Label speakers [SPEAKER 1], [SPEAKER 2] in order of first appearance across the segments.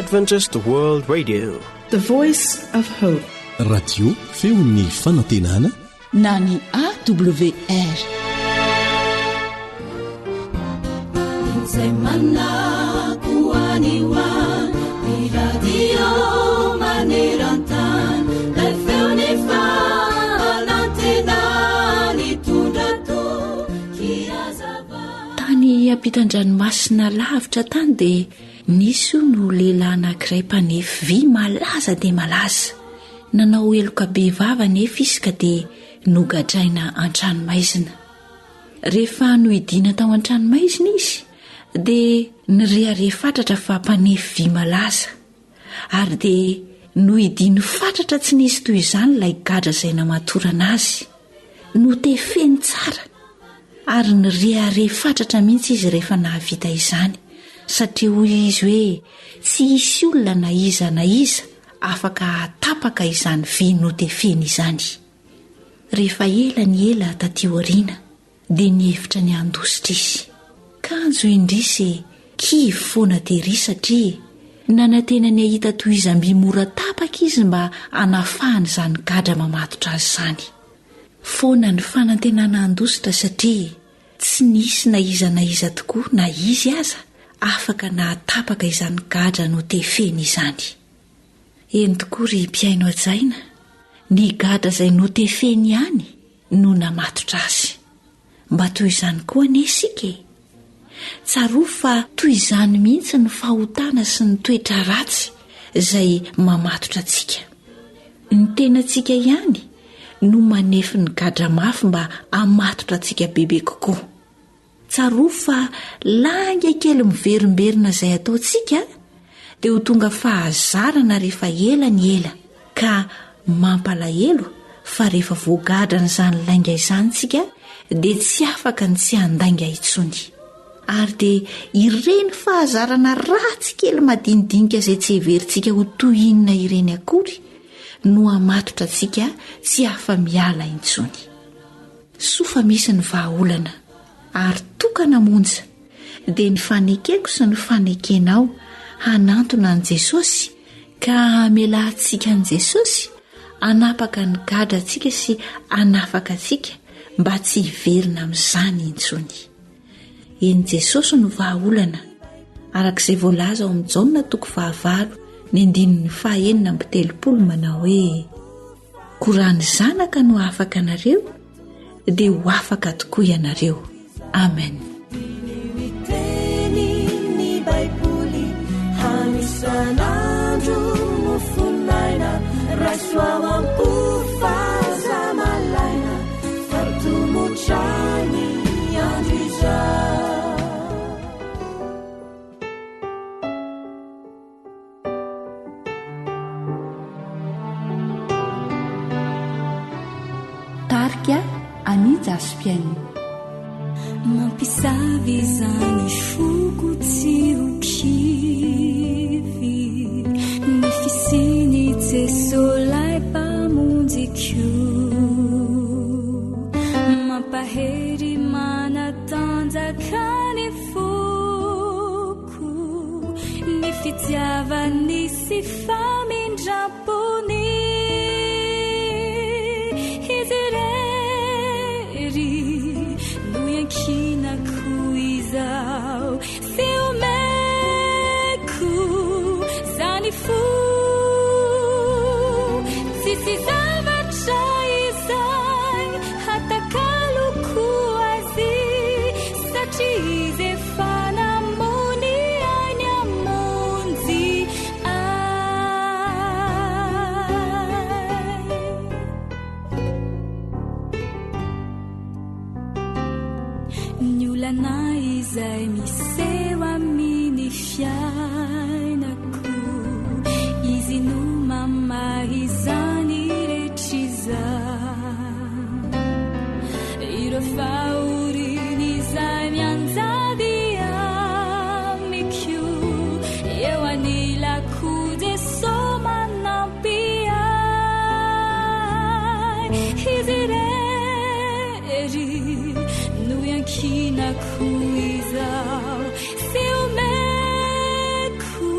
[SPEAKER 1] Adventist World Radio,
[SPEAKER 2] The Voice of Hope.
[SPEAKER 3] Radio feon'ny fanantenana
[SPEAKER 4] na ny AWR. Tany ampitan-dranomasina lavitra tany dia nisy no lehilahy anankiray mpanefy vy malaza dia malaza. Nanao eloka be vava nefa izy ka dia nogadraina an-tranomaizina. Rehefa nohidiana tao an-tranomaizina izy dia nirehare fatratra fa mpanefy vy malaza, ary dia nohidiny fatratra tsy nisy toy izany ilay gadra izay namatorana azy. Notefeny tsara ary nirehare fatratra mihitsy izy rehefa nahavita izany, satria hoy izy hoe tsy hisy olona na iza afaka hatapaka izany vy notefeny izany. Rehefa ela ny ela taty aoriana dia nihevitra ny handositra izy. Kanjo indrisy kivy foana tery satria nanantena ny ahita toy izamby mora tapaka izy mba hanafahany izany gadra mamatotra azy izany. Foana ny fanantenana handositra satria tsy nisy na iza tokoa na izy aza afaka na hatapaka izany gadra notefeny izany. Eny tokoa ry mpiaino ajaina, ny gadra izay notefeny ihany no namatotra azy. Mba toy izany koa anesika. Tsaroa fa toy izany mihitsy ny fahotana sy ny toetra ratsy izay mamatotra antsika. Ny tenantsika ihany no manefy ny gadra mafy mba hamatotra antsika bebe kokoa. Tsaroa fa langa kely miverimberina izay ataontsika dia ho tonga fahazarana rehefa ela ny ela, ka mampalahelo fa rehefa voagadra n'izany lainga izany tsika dia tsy afaka ny tsy handainga intsony. Ary dia ireny fahazarana ratsy kely madinidinika izay tsy heverintsika ho toy inona ireny akory no hamatotra antsika tsy afa-miala intsony. Sofa misy ny vahaolana ary tokana monja dia ny fanekeko sy ny fanekenao hanantona an' Jesosy, ka hamelantsika an' Jesosy hanapaka ny gadra antsika sy hanafaka antsika mba tsy hiverina amin'izany intsony. Eny Jesosy no vahaolana arak'izay voalaza ao amin'ny Jaona 9:9 manao hoe: korany zanaka no afaka anareo dia ho afaka tokoa ianareo. Amen.
[SPEAKER 5] Sanandro mofunaina rasoamampo fazamalaina fatomotrany andriza.
[SPEAKER 4] Tarika Anija Spiainy
[SPEAKER 5] mampisavy izany foko tsy hokivy, ny fisiny Jesosy mpamonjy koa, mampahery manatanjaka ny foko, ny fitiavany sy famindrapony. Izy rery no yankinako izao sy omeko zany fo, tsisy zavatra izay hatakaloko azy, satria izy efa namony any amonjy ny olana izay miseho amin'ny fiainako, izy no mamahy izany rehetr'izany. Ireo fahoriny izay mianjady amiko, eo anilako Jesosy manampy ahy. Izy rery no yankinako izao sy omeko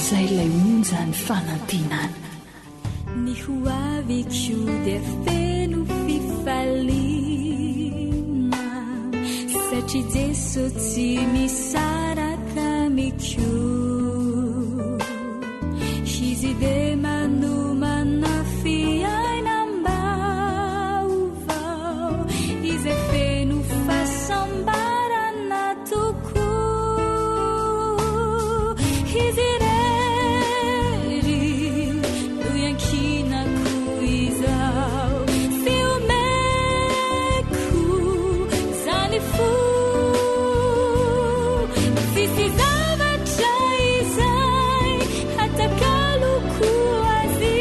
[SPEAKER 2] izay ilay onja ny fanantenana.
[SPEAKER 5] Ny hoaviko dia feno fifaliana satria Jesosy tsy misaraka amiko. Izy dia manomana fiainam-baovao izay feno fahasambarana tokoa. Izy rery no iankinako izao fiomeko zany fo tsisy zavatra izay atakaloko azy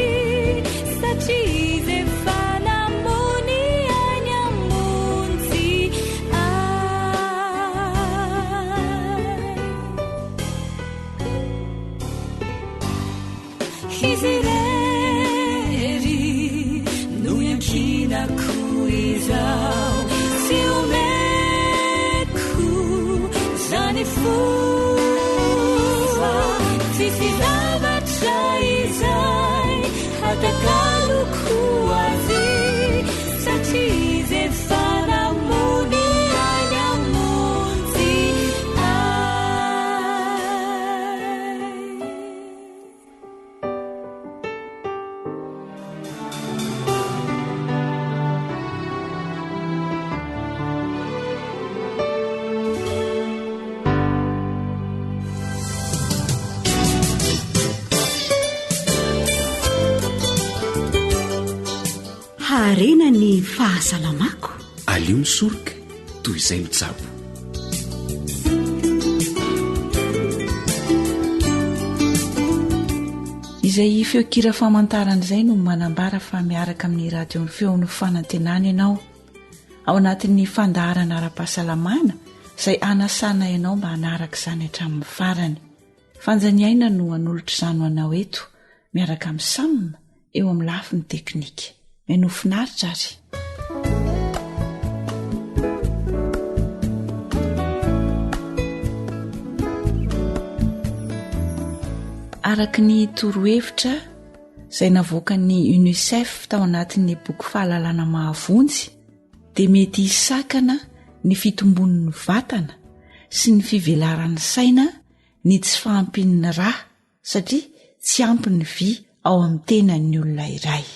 [SPEAKER 5] satria izy efa namony any amonjy izy rery no iankinako izao fiomeko zany fo tsisy zavatra izay atakaloko azy satria izy efa namony any amonjy
[SPEAKER 1] harena ny fahasalamako.
[SPEAKER 3] alio misoroka toy izay mitsabo.
[SPEAKER 4] izay feokira famantarana izay no manambara fa miaraka amin'ny radio ny feon'ny fanantenana ianao ao anatin'ny fandaharana ara-pahasalamana izay anasana ianao mba hanaraka izany hatramin'ny farany. Fanjaniaina no hanolotra izany ho anao eto miaraka amin'ny samina eo amin'ny lafiny teknika. Menofinaritra ary. Araka ny torohevitra izay navoaka ny UNICEF tao anatin'ny boky fahalalana mahavonjy dia mety hisakana ny fitombon'ny vatana sy ny fivelaran'ny saina ny tsy fahampin'ny rà satria tsy ampy ny vy ao amin'ny tenan'ny olona iray.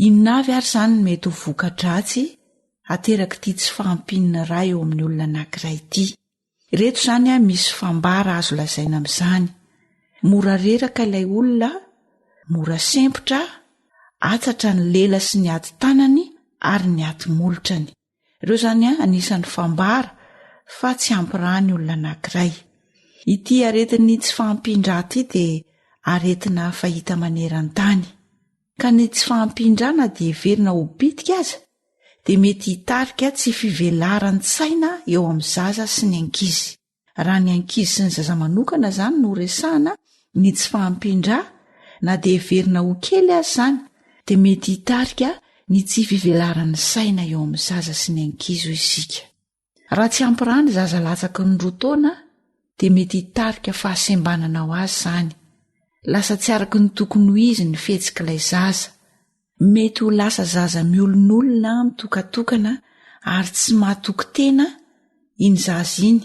[SPEAKER 4] Inona avy ary izany mety ho voka-dratsy ateraka ity tsy fahampin'ny rà eo amin'ny olona anankiray ity. Reto izany misy fambara azo lazaina amin'izany. Mora reraka ilay olona, mora sempotra, atsatra ny lela sy ny ady tanany ary ny ady molotrany. Ireo izany anisan'ny fambara fa tsy ampy rà ny olona anankiray. Ity aretin'ny tsy fahampin-drà ity dia aretina fahita maneran-tany. Ka ny tsy fahampin-drà dia verina ho bitika aza dia mety hitarika tsy fivelaran'ny saina eo amin'ny zaza sy ny ankizy. Raha ny ankizy sy ny zaza manokana izany no resahana ny tsy fahampin-drà na dia verina ho kely azy izany dia mety hitarika ny tsy fivelaran'ny saina eo amin'ny zaza sy ny ankizy ho isika. Raha tsy ampy rà ny zaza latsaky ny 2 taona dia mety hitarika fahasembanana ho azy izany. Lasa tsy araky ny tokony ho izy ny fihetsika ilay zaza. Mety ho lasa zaza miolon'olona mitokatokana ary tsy mahatoky tena iny zaza iny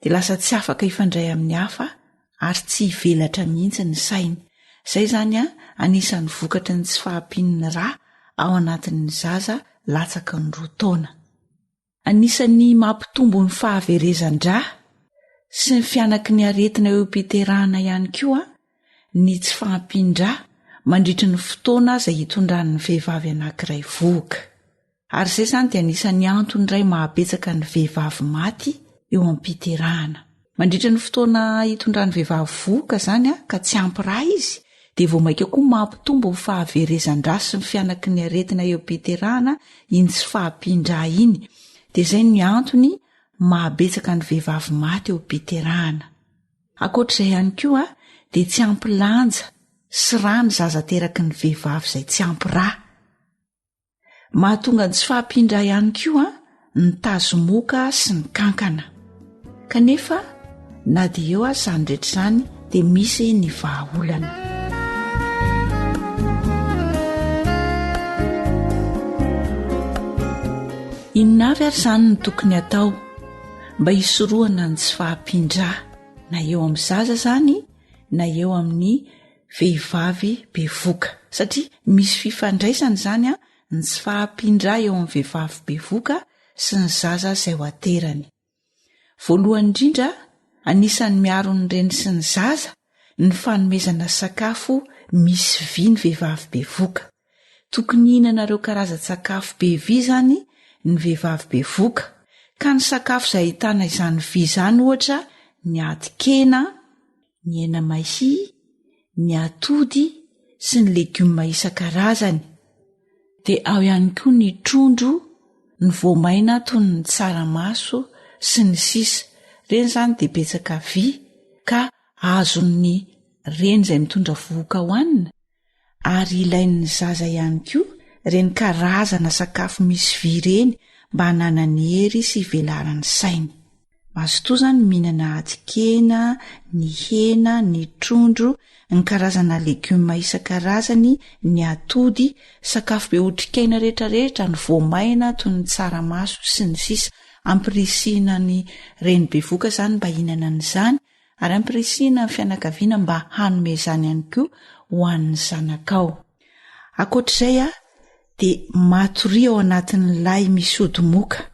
[SPEAKER 4] dia lasa tsy afaka hifandray amin'ny hafa ary tsy hivelatra mihitsy ny sainy. Izay izany anisan'ny vokatry ny tsy fahampin'ny rà ao anatin'ny zaza latsaky ny 2 taona. Anisan'ny mampitombo ny fahaverezan-drà sy ny fianaky ny aretina eo am-piterahana ihany koa ny tsy fahampin-drà mandritry ny fotoana izay hitondran'ny vehivavy anankiray voaka. Ary izay izany dia anisan'ny antony iray mahabetsaka ny vehivavy maty eo am-piterahana. Mandritry ny fotoana hitondran'ny vehivavy voaka izany ka tsy ampy rà izy dia vao maika koa mampitombo ny fahaverezan-drà sy ny fianaky ny aretina eo am-piterahana iny tsy fahampin-drà iny. Dia izay ny antony mahabetsaka ny vehivavy maty eo am-piterahana. Ankoatr'izay ihany koa dia tsy ampy lanja sy rà ny zaza teraky ny vehivavy izay tsy ampy rà. Mahatonga ny tsy fahampin-drà ihany koa ny tazomoka sy ny kankana. Kanefa na dia eo azy izany rehetra izany dia misy ny vahaolana. Inona avy ary izany no tokony atao mba hisorohana ny tsy fahampindra na eo amin'ny zaza izany na eo amin'ny vehivavy bevoka, satria misy fifandraisana izany ny tsy fahampindra eo amin'ny vehivavy bevoka sy ny zaza izay ho aterany. Voalohany indrindra, anisan'ny miaro ny reny sy ny zaza ny fanomezana sakafo misy vy ny vehivavy bevoka. Tokony hihinanareo karazan-tsakafo be vy izany ny vehivavy bevoka, ka ny sakafo izay ahitana izany vy izany ohatra ny atikena, ny hena mahia, ny atody sy ny legioma isan-karazany. Dia ao ihany koa ny trondro, ny voamaina toy ny tsaramaso sy ny sisa. Reny izany dia betsaka vy ka azon'ny reny izay mitondra vohoka hohanina. Ary ilain'ny zaza ihany koa reny karazana sakafo misy vy reny mba hananany hery sy velaran'ny sainy. Mazo toa izany mihinana atikena, ny hena, ny trondro, ny karazana legioma isan-karazany, ny atody, sakafo be otrikaina rehetrarehetra, ny voamaina toy ny tsaramaso sy ny sisa. Ampirisihana ny reny bevoka izany mba hihinana an'izany, ary ampirisihana ny fianakaviana mba hanome izany ihany koa ho an'ny zanakao. Ankoatr'izay dia matory ao anatin'ny lay misy odi-moka.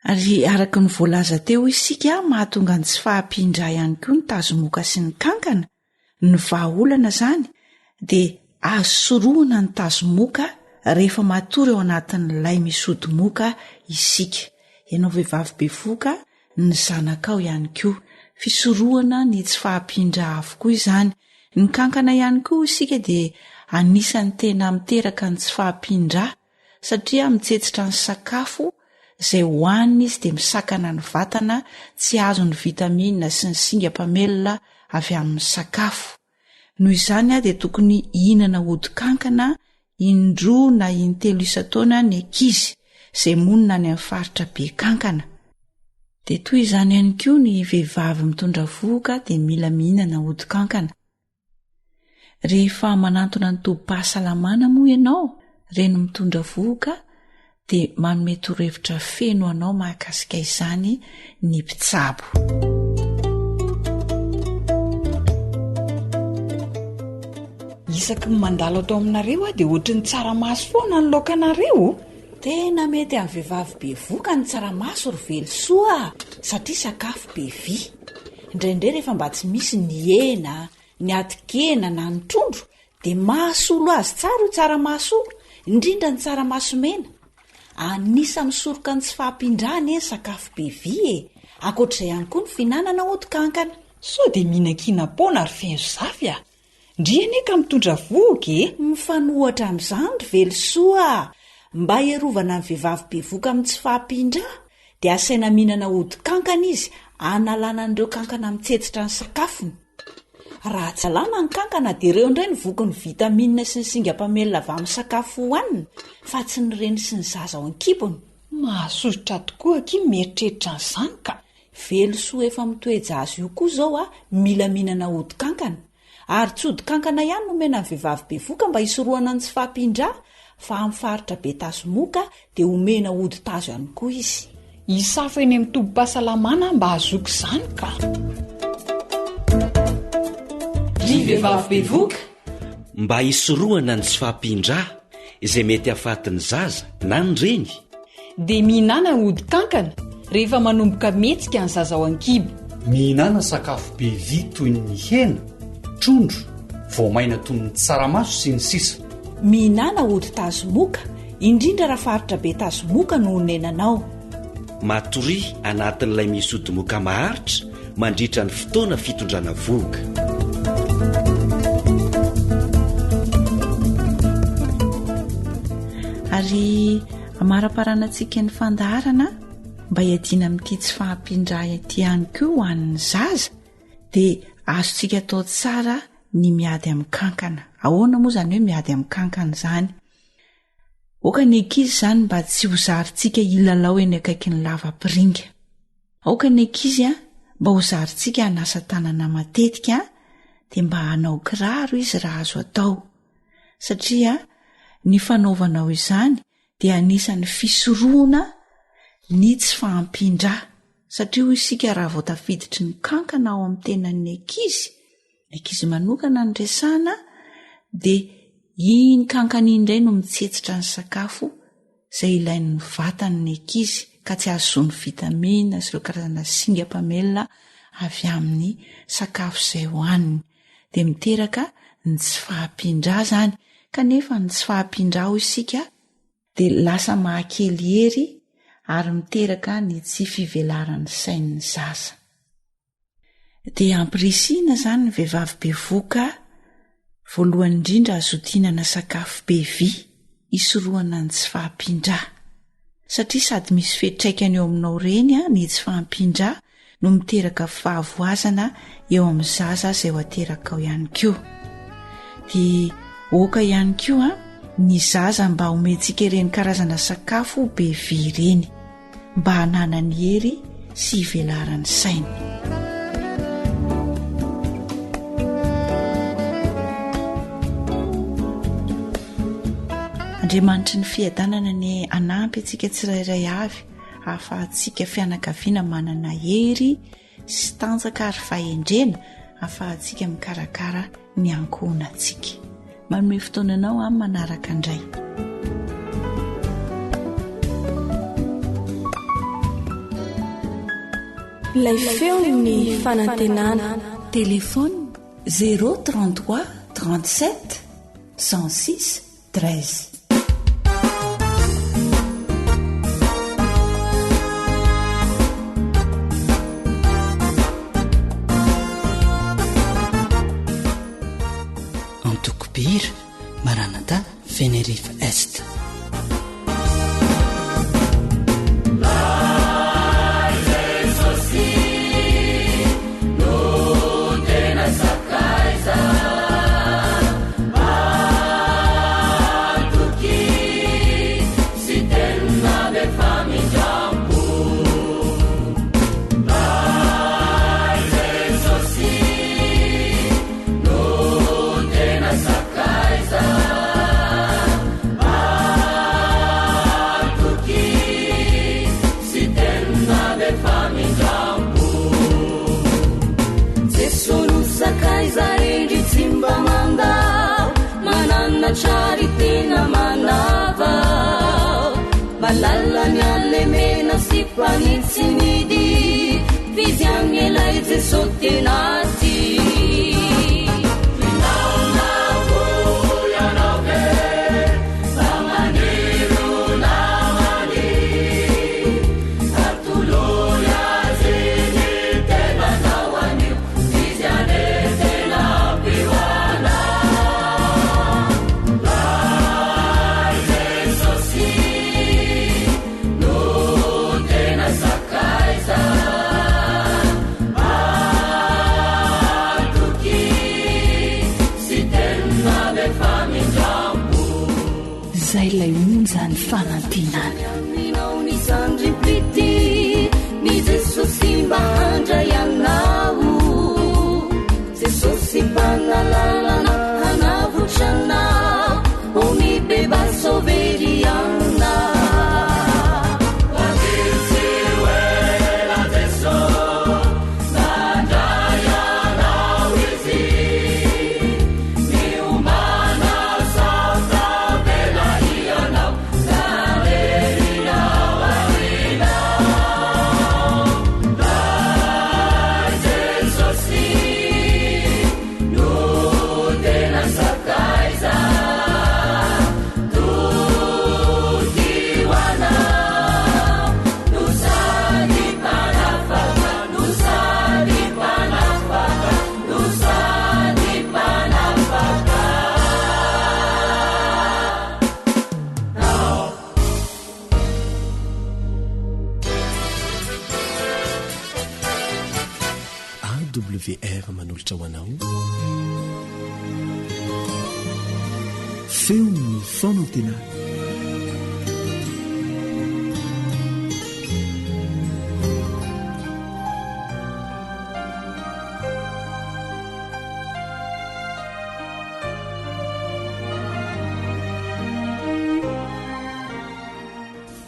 [SPEAKER 4] Ary araka ny voalaza teo isika, mahatonga ny tsy fahampindra ihany koa ny tazomoka sy ny kankana. Ny vahaolana izany dia azo sorohana ny tazomoka rehefa matory ao anatin'ny lay misy odi-moka isika. Ianao vehivavy bevoka, ny zanakao ihany koa, fisorohana ny tsy fahampindra avokoa izany. Ny kankana ihany koa isika dia anisan'ny tena miteraka ny tsy fahampindra, satria mitsetsitra ny sakafo izay hohaniny izy dia misakana ny vatana, tsy azo ny vitamina sy ny singa-pamelona avy amin'ny sakafo. Noho izany dia tokony hihinana odi-kankana indroa na intelo isan-taona ny ankizy izay monina any amin'ny faritra be kankana. Dia toy izany ihany koa ny vehivavy mitondra vohoka dia mila mihinana odi-kankana. Rehefa manantona ny tobi-pahasalamana moa ianao, reny mitondra vohoka, dia manome torohevitra feno anao mahakasika izany ny mpitsabo.
[SPEAKER 2] Isaky ny mandalo atao aminareo dia ohatry ny tsaramaso foana ny laokanareo.
[SPEAKER 4] Tena mety amin'ny vehivavy bevoka ny tsaramaso ry velosoa, satria sakafo be vy. Indraindray rehefa mba tsy misy ny hena, ny atikena na ny trondro, dia mahasolo azy tsara ho tsaramaso, indrindra ny tsaramaso mena. Anisa misoroka ny tsy fahampindrany sakafo be vy ankoatr'izay ihany koa ny fihinanana odi-kankana.
[SPEAKER 2] Sao dia mihinan-kina paona ry fenzafy ndriany ka mitondra vohoka
[SPEAKER 4] mifanohatra amin'izany ry velosoa. Mba hierovana ny vehivavy bevoka amin'ny tsy fahampindra dia asaina mihinana odi-kankana izy, analana an'ireo kankana mitsetsitra ny sakafony. Raha tsy alana ny kankana dia ireo indray ny voky ny vitamina sy ny singa-pamelona avy amin'ny sakafo hohanina, fa tsy ny reny sy ny zaza ao an-kibony.
[SPEAKER 2] Mahasosotra tokoa aky mieritreritra an'izany ka.
[SPEAKER 4] Velosoa efa mitoeja azy io koa izao mila mihinana odi-kankana. Ary tsy odi-kankana ihany no omena ny vehivavy bevoka mba hisorohana ny tsy fahampindra, fa amin'ny faritra be tazomoka dia omena odi-tazo ihany koa izy.
[SPEAKER 2] Hisafo eny amin'ny tobi-pahasalamana mba hazoky izany ka.
[SPEAKER 4] Ry vehivavy bevoka,
[SPEAKER 3] mba hisorohana ny tsy fahampindra izay mety hahafatin'ny zaza na ny reny,
[SPEAKER 2] dia mihinana odi-kankana rehefa manomboka metsika ny zaza ao an-kibo.
[SPEAKER 6] Mihinana sakafo be vy toy ny hena, trondro, voamaina toy ny tsaramaso sy ny sisa.
[SPEAKER 4] mihinana odi-tazomoka, indrindra raha faritra be tazomoka no onenanao.
[SPEAKER 3] Matory anatin'ilay misy odi-moka maharitra mandritra ny fotoana fitondrana vohoka.
[SPEAKER 4] Ary amara-paranantsika ny fandaharana mba hiadiana amin'ity tsy fahampindra ity ihany koa ho an'ny zaza, dia azontsika atao tsara ny miady amin'ny kankana. Ahoana moa izany hoe miady amin'ny kankana izany? Aoka ny ankizy izany mba tsy ho zarintsika ilalao eny akaiky ny lava-piringa. Aoka ny ankizy mba ho zarintsika hanasa tanana matetika dia mba hanao kiraro izy raha azo atao satria ny fanaovanao izany dia anisan'ny fisoroana ny tsy fahampindra satria ho isika raha vao tafiditry ny kankana ao amin'ny tenan'ny ankizy manokana ny resana dia iny kankana indray no mitsetsitra ny sakafo izay ilain'ny vatan'ny ankizy ka tsy azony vitamina sy ireo karazana singa-pamelona avy amin'ny sakafo izay hohaniny dia miteraka ny tsy fahampindra zany kanefa ny tsy fahampindra ho isika dia lasa mahakely hery ary miteraka ny tsy fivelaran'ny sain'ny zaza. Dia ampirisiana zany ny vehivavy bevoka voalohany indrindra azotinana sakafo be vy isoroana ny tsy fahampindra satria sady misy fetraikany eo aminao reny ny tsy fahampindra no miteraka fahavoazana eo amin'ny zaza izay ho ateraka ao ihany koa. Dia oka ihany koa ny zaza mba homentsika ireny karazana sakafo be vy ireny mba hananany hery sy ivelaran'ny sainy. Andriamanitry ny fiadanana ny anampy antsika tsirairay avy ahafahantsika fianakaviana manana hery sy tanjaka ary fahendrena ahafahantsika mikarakara ny ankohonantsika. Manome fotoananao amin'ny manaraka indray.
[SPEAKER 5] Ilay feo ny fanantenana.
[SPEAKER 4] Téléphone 033 37 106 13.
[SPEAKER 7] Antokopira Maranata Fenerife Est.
[SPEAKER 5] Charitena manava balala nyalle mena si panitsinidi viziange laize sottenati
[SPEAKER 4] zay lay onjany fanantenana.
[SPEAKER 5] Minao ni sandri piti ni Jesusi bahanja yanau Jesusi bangalalana hanavuchana omi bebaso veriana
[SPEAKER 8] WR manolotra ho anao feo ny fanantenana.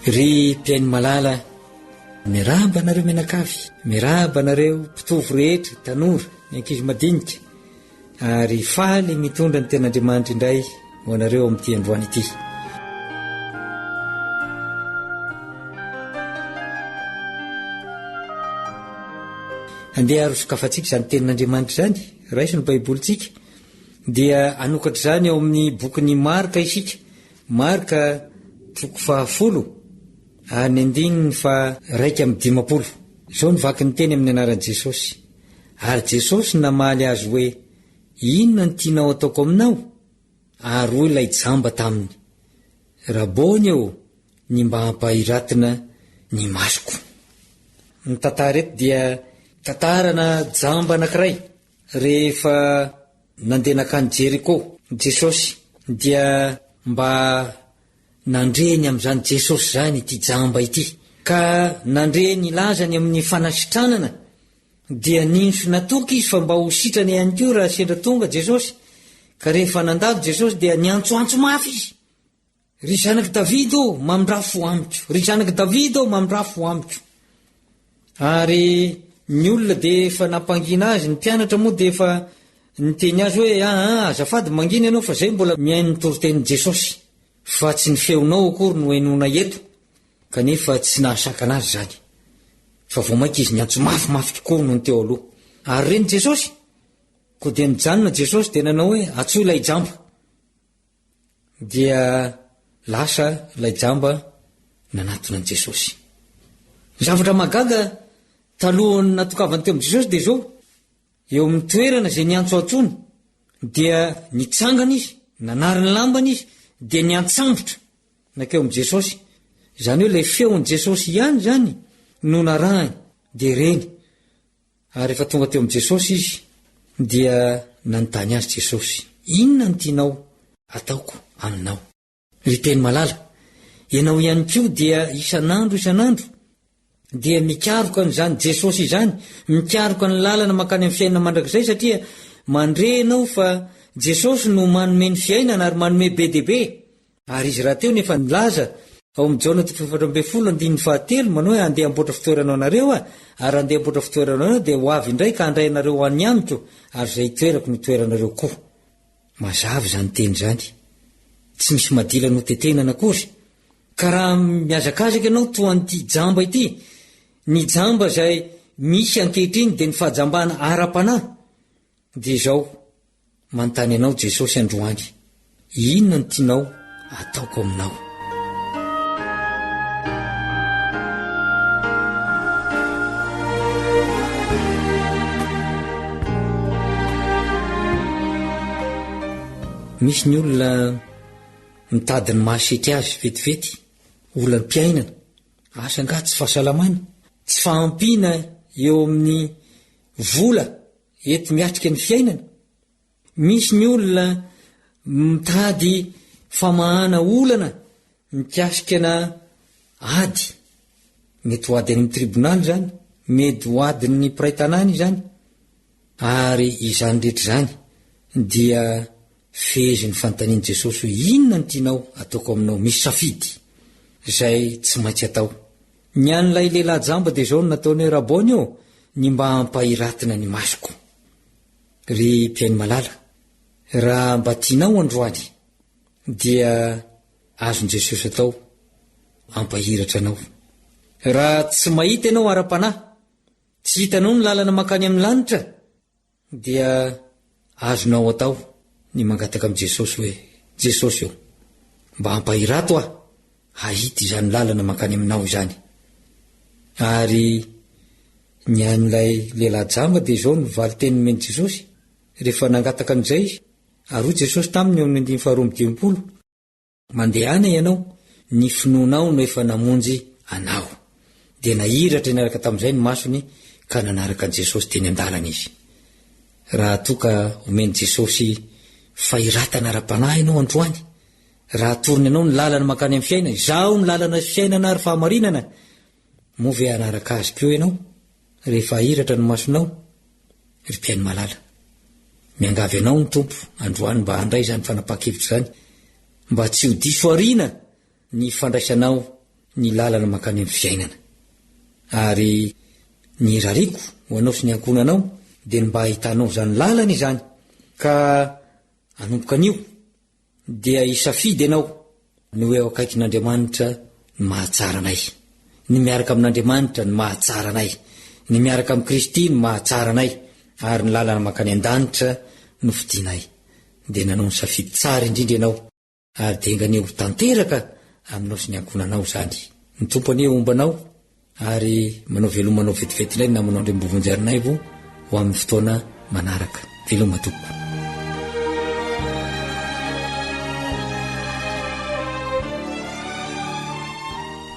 [SPEAKER 9] ry mpiainy malala, miarahaba anareo menakavy, miarahaba anareo mpitovo rehetra, tanora, ny ankizy madinika, ary faly mitondra ny ten'Andriamanitra indray ho anareo amin'ity androany ity. Andeha arosokafatsika izany tenin'Andriamanitra izany, raiso ny baibolitsika, dia anokatra izany ao amin'ny bokin'ny Marka isika, Marka 10 any andininy fa 1:20. Izao ny vaky ny teny amin'ny anaran'i Jesosy. Ary Jesosy namaly azy hoe, inona ny tianao ataoko aminao? Ary hoy ilay jamba taminy, Rabony eo, ny mba hampahiratina ny masoko. Ny tantara eto dia tantarana jamba anankiray rehefa nandeha nakany Jeriko Jesosy, dia mba nandreny amin'izany Jesosy zany ity jamba ity, ka nandreny lazany amin'ny fanasitranana, dia ninso natoky izy fa mba ho sitrany ihany koa raha sendra tonga Jesosy. Ka rehefa nandalo Jesosy dia niantsoantso mafy izy, ry zanaky Davidy ô, mamindrafo amiko, ry zanaky Davidy ô, mamindrafo amiko. Ary ny olona dia efa nampangina azy, ny mpianatra moa dia efa niteny azy hoe azafady mangina ianao fa zay mbola mihaino ny toritenin'i Jesosy, fa tsy ny feonao akory no hainona eto. Kanefa tsy nahasakana azy zany, fa vao mainka izy niantso mafimafy tokoa no ny teo aloha. Ary reny Jesosy, ko dia nijanona Jesosy dia nanao hoe atsoy ilay jamba, dia lasa ilay jamba nanatona an Jesosy. Ny zavatra magaga talohany natokavany teo amin'i Jesosy dia zao, eo amin'ny toerana izay niantso atsony, dia nitsangana izy, nanariny lambany izy, dia niantsambotra nakeo amin'i Jesosy. Izany hoe ilay feon'i Jesosy ihany zany no narahany, dia reny. Ary rehefa tonga teo amin'i Jesosy izy, dia nanontany azy Jesosy, inona ny tianao ataoko aminao? Ry teny malala, ianao ihany koa dia isanandro dia mikaroka n'izany Jesosy izany, mikaroka ny lalana makany amin'ny fiainana mandrakizay, satria mandrenao fa Jesosy no manome ny fiainana ary manome be dia be. Ary izy raha teo nefa nilaza ao amin'ny Jona 4:7 manao hoe andeha amboatra fitoeranao anareo ary andeha amboatra fitoeranao anareo dia ho avy indray ka handray anareo ho an'ny amiko, ary izay toerako no toeranareo koa. Mazava izany teny izany, tsy misy madila no tetenana akory. Ka raha miazakazaka ianao toa an'ity jamba ity, ny jamba izay misy ankehitriny dia ny fahajambana ara-panahy, dia izao manontany ianao Jesosy androany, inona ny tianao ataoko aminao? Misy ny olona mitady ny mahasety azy vetivety, olona ny mpiainana, asa nga tsy fahasalamana, tsy fahampiana eo amin'ny vola ety miatrika ny fiainana. Misy ny olona mitady famahana olana, mikasika ady, mety ho ady any amin'ny tribonaly zany, mety ho ady ny mpiray-tanàna izany. Ary izany rehetra zany dia fezy ny fanontanian'i Jesosy hoe inona ny tianao ataoko aminao? Misy safidy izay tsy maintsy atao. Ny an'ilay lehilahy jamba dia izao no nataony hoe Rabony eo, ny mba hampahiratina ny masoko. Ry mpiainy malala, raha mba tianao androany dia azon Jesosy atao hampahiratra anao. Raha tsy mahita ianao ara-panahy, tsy hitanao ny lalana makany amin'ny lanitra, dia azonao atao ny mangataka amin'i Jesosy hoe Jesosy eo, mba hampahirato hahita izany lalana makany aminao izany. Ary ny an'ilay lehilahy jamba dia izao ny valy teny nomeny Jesosy rehefa nangataka an'izay izy. Ary hoy Jesosy taminy eo amin'ny 2:20, mandehana ianao, ny finoanao no efa namonjy anao. Dia nahiratra niaraka tamin'izay ny masony ka nanaraka an Jesosy teny an-dalana izy. Raha toka omeny Jesosy fahiratana ara-panahy ianao androany, raha torony ianao ny lalana makany amin'ny fiainana, izao ny lalana fiainana ary fahamarinana, moa ve anaraka azy keo ianao rehefa ahiratra ny masonao? Ry mpiainy malala, miangavy ianao ny tompo androany mba handray izany fanapaha-kevitra izany, mba tsy ho diso ariana ny fandraisanao ny lalana makany amin'ny fiainana. Ary ny rariko ho anao sy ny ankonanao dia ny mba ahitanao zany lalana izany ka anompoka anio dia isafidy ianao ny hoe ao akaikin'Andriamanitra ny mahatsara anay, ny miaraka amin'Andriamanitra ny mahatsara anay, ny miaraka amin'ny Kristy ny mahatsara anay, ary ny lalana makany an-danitra no fidinay. Dia nanao ny safidy tsara indrindra ianao ary denganeo tanteraka aminao sy ny ankonanao zany. Ny tompo anio ombanao ary manao velomanao vetivety ilay namanao andrembovonjarinay vo ho amin'ny fotoana manaraka. Veloma tompo.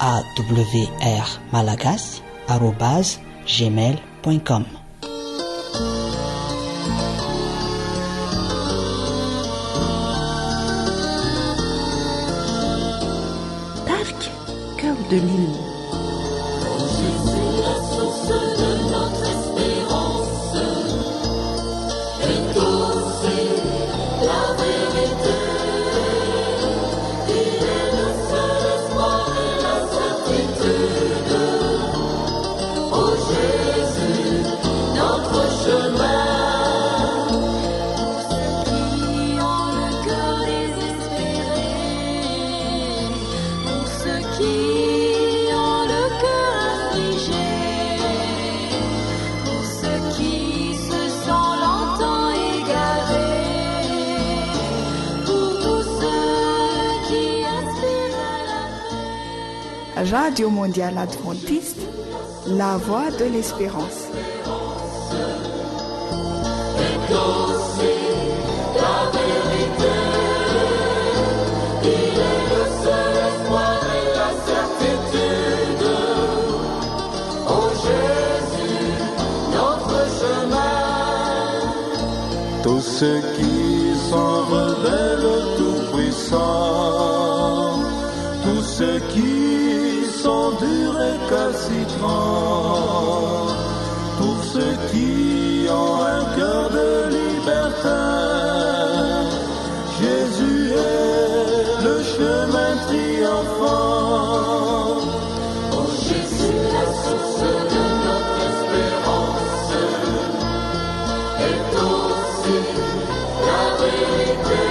[SPEAKER 7] awr malagasy @gmail.com.
[SPEAKER 4] Tarika cœur de Lille.
[SPEAKER 10] Radio Mondiale Adventiste, la voix de l'espérance.
[SPEAKER 11] Tous ceux qui s'en rebellent tout-puissants, tous ceux qui sont durs et calcitrants, tous ceux qui ont un cœur de liberté, Jésus est le chemin triomphant. Oh Jésus, la source de notre espérance, est aussi la vérité.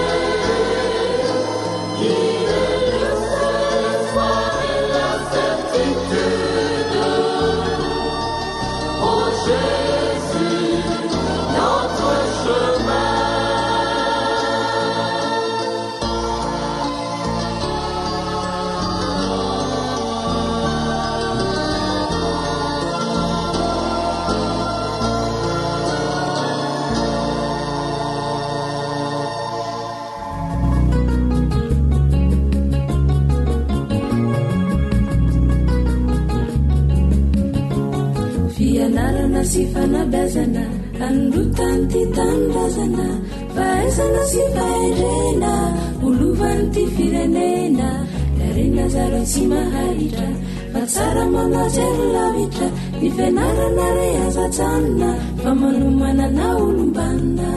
[SPEAKER 5] Si fanabazana androtany ty tanindrazana fahaizana sy faherena olovany ty firenena larena zaro tsy maharitra fa tsara manajery lavitra ny fianarana re azatsanina fa manomanana olombanina.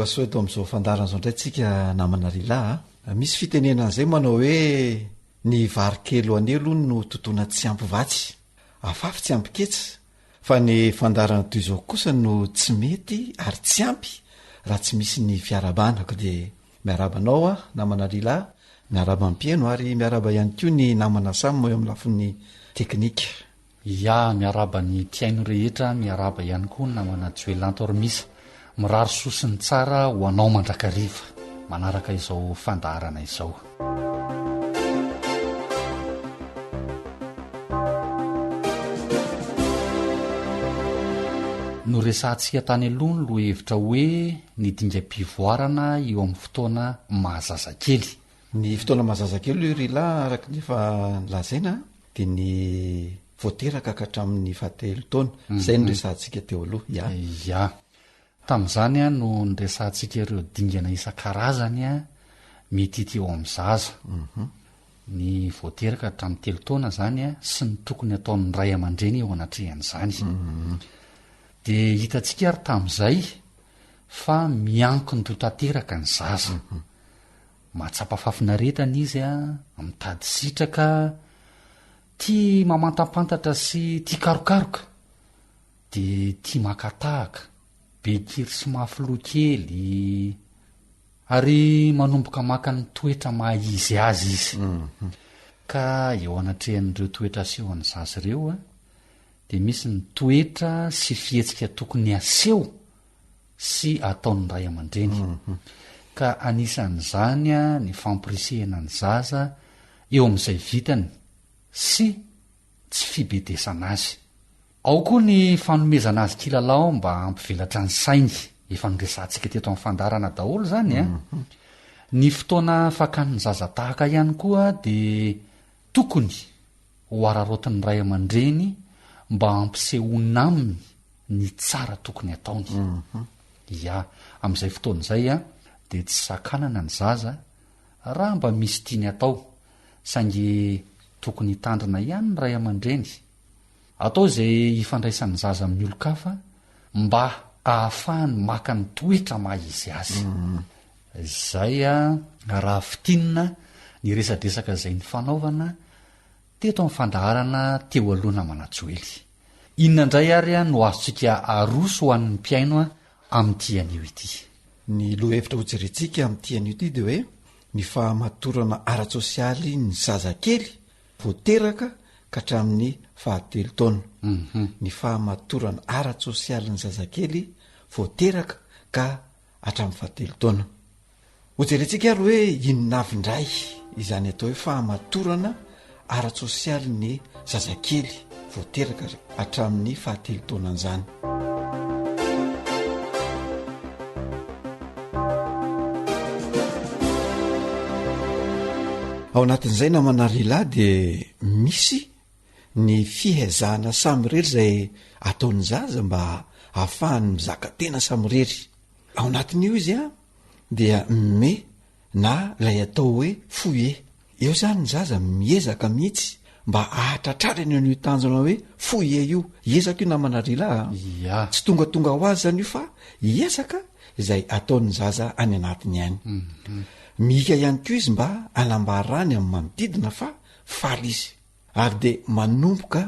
[SPEAKER 12] so eto amin'izao fandarana zao indray tsika namana rila misy fitenenan'izay manao hoe ny varikelo ane aloha no totoana tsy ampy vatsy afafy tsy ampy ketsa fa ny fandarana toy izao kosa no tsy mety ary tsy ampy raha tsy misy ny fiarabanako dia miarabanao a namana rila miaraba ampieno ary miaraba ihany koa ny namana samy eo amin'ny lafin'ny teknika
[SPEAKER 6] ya miaraba ny tiaino rehetra miaraba ihany koa ny namana joelantormisa mirary sosiny tsara ho anao mandrakariva manaraka izao fandarana izao. No resantsika tany aloha ny loha hevitra hoe ny dingam-pivoarana eo amin'ny fotoana mahazazakely.
[SPEAKER 12] Ny fotoana mahazazakely io rila araka nefa lazaina dia ny voateraka ka hatramin'ny fahatelo taona izay no resantsika teo aloha
[SPEAKER 6] ya tamin'izany a no nyresantsika ireo dingana isan-karazany a mety ity eo amin'ny zaza ny voateraka hatramin'ny telo taona zany a sy ny tokony ataon'ny ray aman-dreny eo anatrehan'izany dia hitantsika ary tamin'izay fa miankony to tanteraka ny zaza mahatsapa fafinaretana izy a mitady sitraka tia mamantampantatra sy tia karokaroka dia tia makatahaka be kiry sy mafoloha kely ary manomboka maka ny toetra mahizy azy izy ka eo anatrehan'ireo toetra aseho any zaza ireo a dia misy ny toetra sy fihetsika tokony aseho sy ataon'ny ray aman-dreny ka anisan'izany a ny fampirisehana ny zaza eo amin'izay vitany sy tsy fibedesana azy ao koa ny fanomezana azy kilalao mba hampivelatra ny sainy efa niresantsika teto amin'ny fandarana daholo zany a ny fotoana fakany zaza tahaka ihany koa dia tokony ho ararotin'ny ray aman-dreny mba hampisehonina aminy ny tsara tokony ataony ia amin'izay fotoana izay a dia tsy sakanana ny zaza raha mba misy tiany atao saingy tokony hitandrina ihany ny ray aman-dreny atao izay hifandraisan'ny zaza amin'ny olo-kafa mba ahafahany maka ny toetra mahizy azy izay a raha fitinina ny resadresaka izay ny fanaovana teto amin'ny fandaharana teo alohana manatsoely inona indray ary a no azontsika aroso ho an'ny mpiaino a amin'ity anio ity
[SPEAKER 12] ny loha hevitra hojerentsika amin'ity anio ity dia hoe ny fahamatorana ara-tsosialy ny zazakely voateraka ka hatramin'ny fahatelo taona ny fahamatorana ara-tsosialy ny zazakely voateraka ka hatramin'ny fahatelo taona hojerentsika ary hoe inonavindray izany atao hoe fahamatorana ara-tsosialy ny zazakely voateraka hatramin'ny fahatelo taonan'izany ao anatin'izay namanarila dia misy ny fihaizana samyrery izay ataon'ny zaza mba ahafahany mizaka tena samyrery ao anatin'io izy a dia me na ilay atao hoe foye eo zany ny zaza miezaka mihitsy mba ahatratrarany an'io tanjona hoe foye io ezaka io namanarila tsy tongatonga ho azy zany io fa ezaka izay ataon'ny zaza any anatiny ihany mika ihany koa izy mba anambarany amin'ny manodidina fa faly izy ary dia manomboka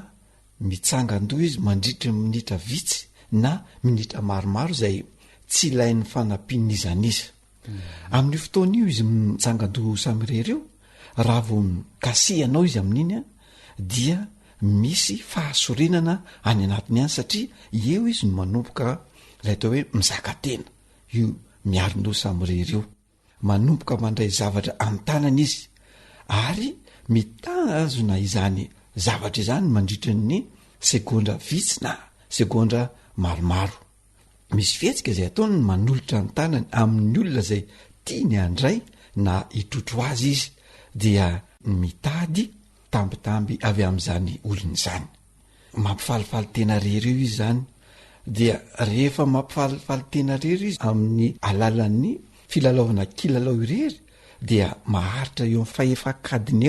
[SPEAKER 12] mitsangan-doha izy mandritra minitra vitsy na minitra maromaro izay tsy ilain'ny fanampiany izaniza amin'io fotoana io izy mitsangan-doha samyrery io raha vo kasihanao izy amin'iny a dia misy fahasorenana any anatiny ihany satria eo izy no manomboka ilay atao hoe mizaka tena io miaron-doha samyrery io manomboka mandray zavatra amin'ny tanana izy ary mitazona izany zavatra izany mandritra ny segondra vitsy na segondra maromaro misy fihetsika izay ataony manolotra ny tanany amin'ny olona izay tia ny andray na hitrotro azy izy dia mitady tambitamby avy amin'izany olona izany mampifalifaly tena rery io izy zany dia rehefa mampifalifaly tena rery izy amin'ny alalan'ny filalaovana kilalao irery dia maharitra eo amin'ny fahefa-kadiny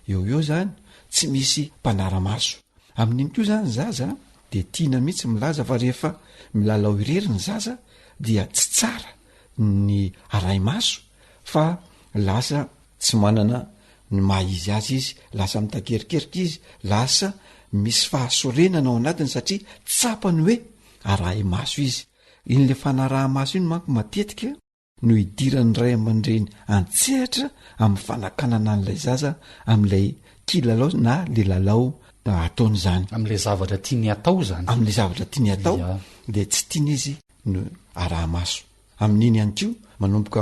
[SPEAKER 12] eo zany tsy misy mpanara-maso amin'iny koa zany zaza dia tiana mihitsy milaza fa rehefa milalao irery ny zaza dia tsy tsara ny aray-maso fa lasa tsy manana ny mahizy azy izy lasa mitakerikerika izy lasa misy fahasorenana ao anatiny satria tsapany hoe aray-maso izy in'le fanaraha-maso iny manko matetika no hidiran'ny ray aman-dreny antsehatra amin'ny fanakanana n'ilay zaza amin'ilay kilalao na le lalao ataony zany
[SPEAKER 6] amin'ilay zavatra tiany atao zany
[SPEAKER 12] amin'ilay zavatra tiany atao dia tsy tiany izy no araha-maso amin'iny ihany koa manomboka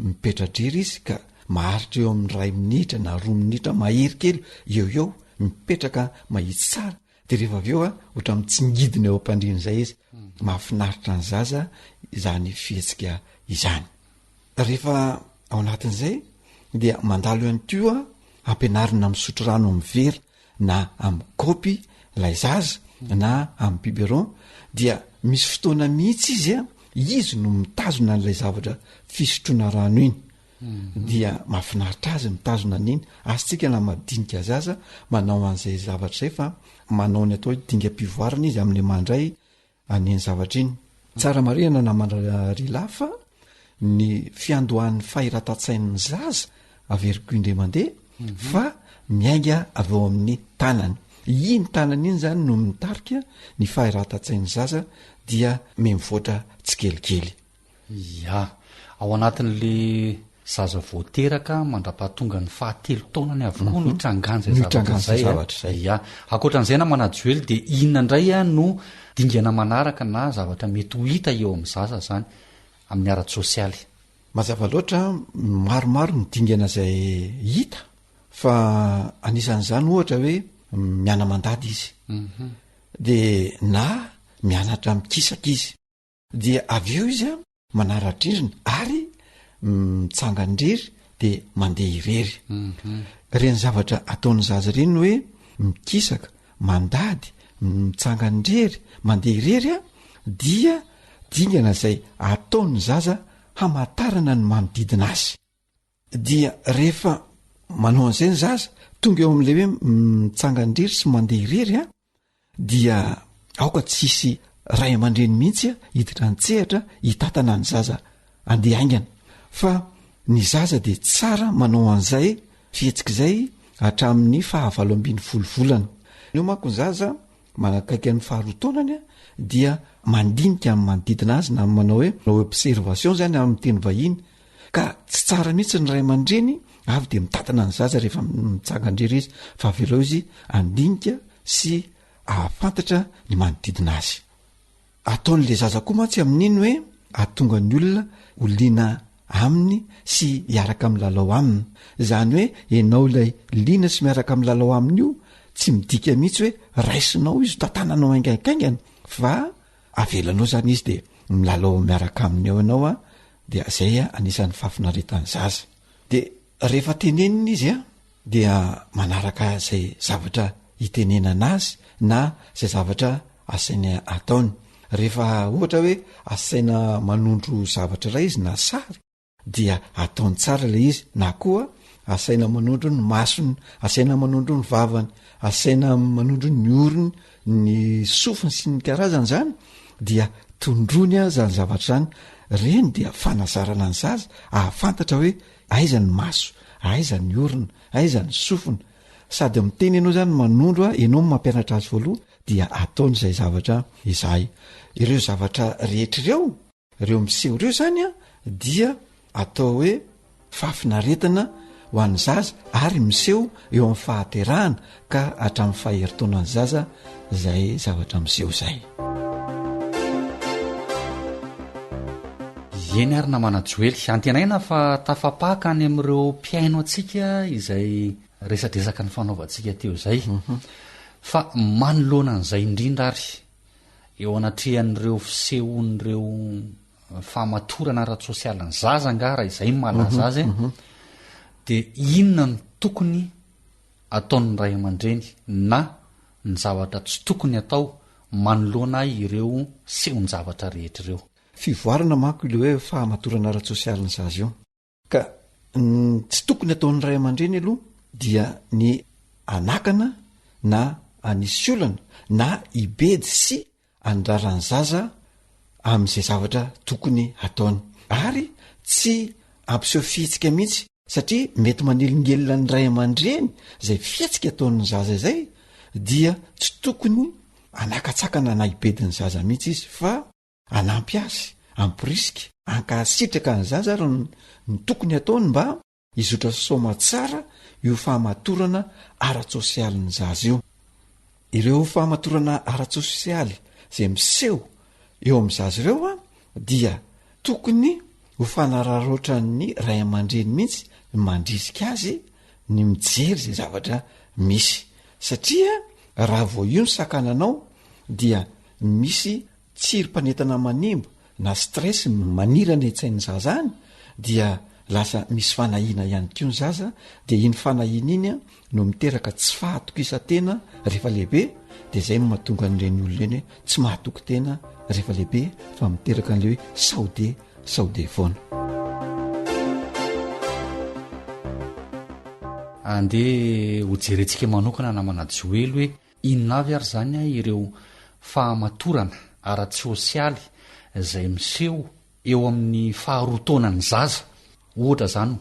[SPEAKER 12] mipetra-drery izy ka maharitra eo amin'ny 2 minitra na 2 minitra mahery kely eo mipetraka mahitsy tsara dia rehefa avy eo ohatra amin'ny tsy ngidina eo ampandriny izay izy mahafinaritra ny zaza izany fihetsika izany rehefa ao anatin'izay dia mandalo ihany koa ampianarina misotro rano amin'ny vera na amin'ny kaopy ilay zaza na amin'ny biberon dia misy fotoana mihitsy izy no mitazona n'ilay zavatra fisotroana rano iny dia mahafinaritra azy mitazona an'iny asytsika na madinika zaza manao an'izay zavatra izay fa manao ny atao hoe dinga-pivoarana izy amin'le mandray aneny zavatra iny tsara marina namana rila fa ny fiandohan'ny fahiratatsain'ny zaza averiko indre mandeha fa miainga avy eo amin'ny tanany iny tanany iny zany no mitarika ny fahiratatsain'ny zaza dia memivoatra tsy kelikely
[SPEAKER 6] ya ao anatin'le zaza voateraka mandra-pahatonga ny 7 taonany avokoa no tranganja zay ya akoatran'izay na manajoely de inona indray a no dingana manaraka na zavatra mety ho hita eo amin'ny zaza zany amin'ny ara-tsosialy
[SPEAKER 12] mazava loatra maromaro ny dingana zay hita fa anisan'izany ohatra hoe miana mandady izy de na mianatra mikisaka izy dia avy eo izy a manara-drindrina ary mitsangandriry de mandeha irery reny zavatra ataon'ny zaza reny hoe mikisaka mandady mitsangandrery mandeha irery a dia dingana zay ataon'ny zaza hamatarana ny manodidina azy dia rehefa manao an'izay ny zaza tonga eo amin'le hoe mitsangandrery sy mandeha irery a dia aoka tsisy ray aman-dreny mihitsy a hiditra ntsehatra hitatana ny zaza andeha aingana fa ny zaza de tsara manao an'izay fihetsikaizay hatramin'ny 12 volana eo manko ny zaza manakaiky ny 12 taonany a dia mandinika amin'ny manodidina azy na manao hoe observation zany amin'ny teny vahiny ka tsy tsara mihitsy ny ray aman-dreny avy de mitatana ny zaza rehefa mitsangandrery izy fa avelao izy andinika sy ahafantatra ny manodidina azy ataon'le zaza koa mantsy amin'iny hoe atonga ny olona oliana aminy sy hiaraka amin'ny lalao aminy zany hoe enao ilay liana sy miaraka amin'ny lalao aminy io tsy midika mihitsy hoe raisinao izy tantananao aingaikaingana fa avelanao zany izy de milalao miaraka aminy eo ianao a de zay a anisan'ny fahafinaretany zaza de rehefa tenenina izy a dia manaraka zay zavatra hitenenana azy na zay zavatra asaina ataony rehefa ohatra hoe asaina manondro zavatra ray izy na sary dia ataony tsara le izy na koa asaina manondro ny masony asaina manondro ny vavany asaina manondro ny orony ny sofiny sy ny karazany zany dia tondrony a zany zavatra zany reny dia fanazarana ny zaza ahafantatra hoe aiza ny maso aiza ny orona aiza ny sofina sady miteny ianao zany manondro a ianao mampianatra azy voaloha dia ataony zay zavatra izay ireo zavatra rehetr'ireo miseho ireo zany a dia atao hoe fahafinaretana ho an'ny zaza ary miseho eo amin'ny fahaterahana ka hatramin'ny faheritaonany zaza zay zavatra miseho zay
[SPEAKER 6] eny ary namanajoely antenaina fa tafapaka any amin'ireo mpiaino atsika izay resadresaka ny fanaovantsika teo zay fa manoloana an'izay indrindra ary eo anatrehan'ireo fisehon'ireo fahamatorana ara-tsosialy ny zaza ngara izay malaza azy de inona ny tokony ataon'ny ray aman-dreny na ny zavatra tsy tokony atao manoloana ireo sehony zavatra rehetra ireo
[SPEAKER 12] fivoarana manko ile hoe fahamatorana ara-tsosialy ny zaza io ka tsy tokony ataon'ny ray aman-dreny aloha dia ny anakana na anisy olana na ibedy sy andrarany zaza amin'izay zavatra tokony ataony ary tsy ampiseho fihetsika mihitsy satria mety manelingelona ny ray aman-dreny zay fihetsika ataon'ny zaza izay dia tsy tokony anakatsakana na ibediny zaza mihitsy izy fa anampy azy ampirisika ankasitraka ny zaza ary ny tokony ataony mba izotra soma tsara io fahamatorana ara-tsosialy ny zaza io ireo fahamatorana ara-tsosialy zay miseho eo amin'ny zaza ireo a dia tokony ho fanararoatra ny ray aman-dreny mihitsy mandrisika azy ny mijery zay zavatra misy satria raha vo io ny sakananao dia misy tsiry-panetana manimba na stress manirana etsain'ny zaza any dia lasa misy fanahina ihany ko ny zaza de iny fanahina iny a no miteraka tsy fahatoko isa-tena rehefa lehibe de zay no mahatonga n'ireny olona eny hoe tsy mahatoko tena rehefa lehibe fa miteraka an'le hoe saode foana
[SPEAKER 6] andeha hojerentsika manokana namanajoely hoe inona avy ary zany a ireo fahamatorana ara-tsosialy zay miseho eo amin'ny faharotonany zaza ohatra zany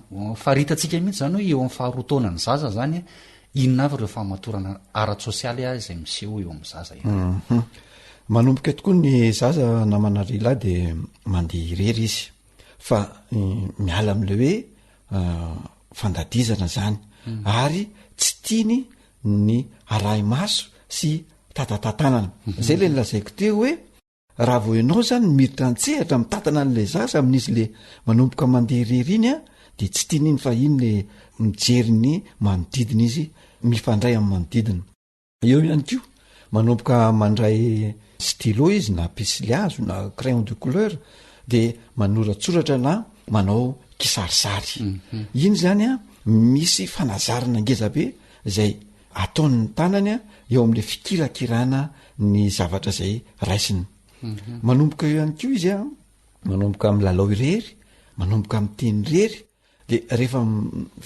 [SPEAKER 6] faritantsika mihitsy zany hoe eo amin'ny faharotonany zaza zany inona avy reo famatorana ara-tsosialy zay miseho eo amin'ny zaza
[SPEAKER 12] manomboka tokoa ny zaza namana rila de mandeha irery izy fa miala am'le hoe fandadizana zany ary tsy tiany ny arahy maso sy tatatatanana zay le nylazaiko teo hoe raha vo ianao zany miditra antsehatra mitatana n'le zaza amin'izy le manomboka mandeha irery iny a de tsy tiany iny fa iny le mijery ny manodidina izy mifandray amin'ny manodidina eo ihany ko manomboka mandray stylo izy na pensilihazo na crayon de couleur de manoratsoratra na manao kisarisary iny zany a misy fanazarana ngezabe zay ataony ny tanany a eo am'le fikirakirana ny zavatra zay raisiny manomboka eo ihany ko izy a manomboka milalao irery manomboka miteny rery de rehefa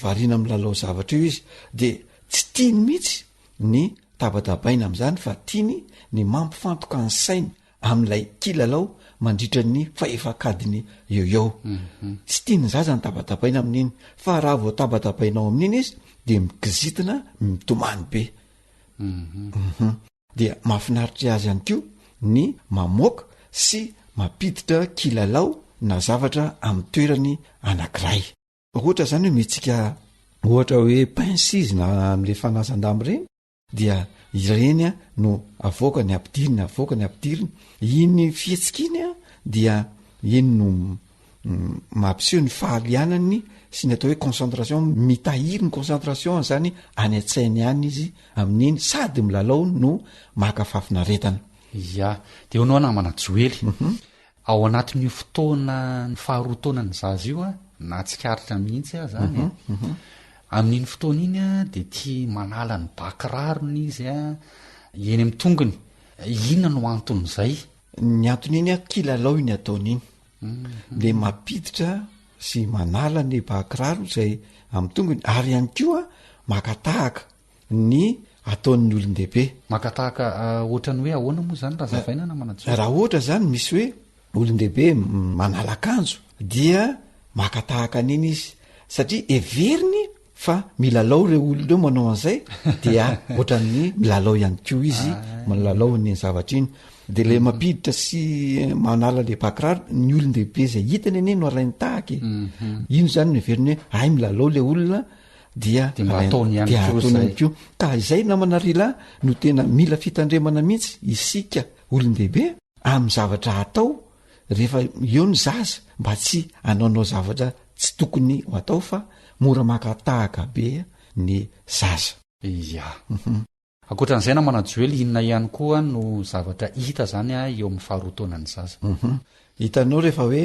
[SPEAKER 12] varina milalao zavatra io izy de tsy tiany mihitsy ny tabatabaina am'zany fa tiany ny mampifantoka ny sainy am'ilay kilalao mandritra ny faefakadiny eo tsy tiany zaza ny tabatabaina amin'iny fa raha vo tabatabainao amin'iny izy de mikizitina mitomany be dia mahafinaritra azy ihany ko ny mamoaka sy mampiditra kilalao na zavatra amin'ny toerany anankiray ohatra zany hoe mitsika ohatra hoe pince izy na am'le fanazandamy reny dia ireny a no avoaka ny ampidiriny iny fihetsikiny a dia iny no mampiseho ny fahalianany sy ny atao hoe concentration mitahiry ny concentration zany any an-tsainy any izy amin'iny sady milalao no maka fafinaretana
[SPEAKER 6] ya de onao namana joely ao anatin'io fotoana ny faharotonany zaza io a na tsikaritra mihitsy a zany amin'iny fotoana iny a de tia manala ny bakirarony izy a eny amin'ny tongony inona no anton'izay
[SPEAKER 12] ny antony iny a kilalao iny ataon'iny le mapiditra sy manala ny bakiraro zay amin'ny tongony ary ihany koa makatahaka ny ataon'ny olon-dehibe
[SPEAKER 6] makatahaka ohatrany hoe ahoana moa zany raha zavaina na manajo
[SPEAKER 12] raha ohatra zany misy hoe olon-dehibe manala akanjo dia makatahaka an'iny izy satria everiny fa milalao reo olon reo manao an'izay dia ohatran'ny milalao ihany ko izy milalao ny zavatra iny de le mampiditra sy manala le bakiraro ny olon-dehibe zay hitany ane no arainy tahaka ino zany no everiny hoe ay milalao le olona dia
[SPEAKER 6] ataony ihany
[SPEAKER 12] ko ka izay namana rila no tena mila fitandremana mihitsy isika olon-dehibe amin'ny zavatra atao rehefa eo ny zaza mba tsy anaonao zavatra tsy tokony ho atao fa mora makatahaka be ny zaza
[SPEAKER 6] ya akoatran'izay na manajoely inona ihany koa no zavatra hita zany a eo amin'ny faharotonany zaza
[SPEAKER 12] hitanao rehefa hoe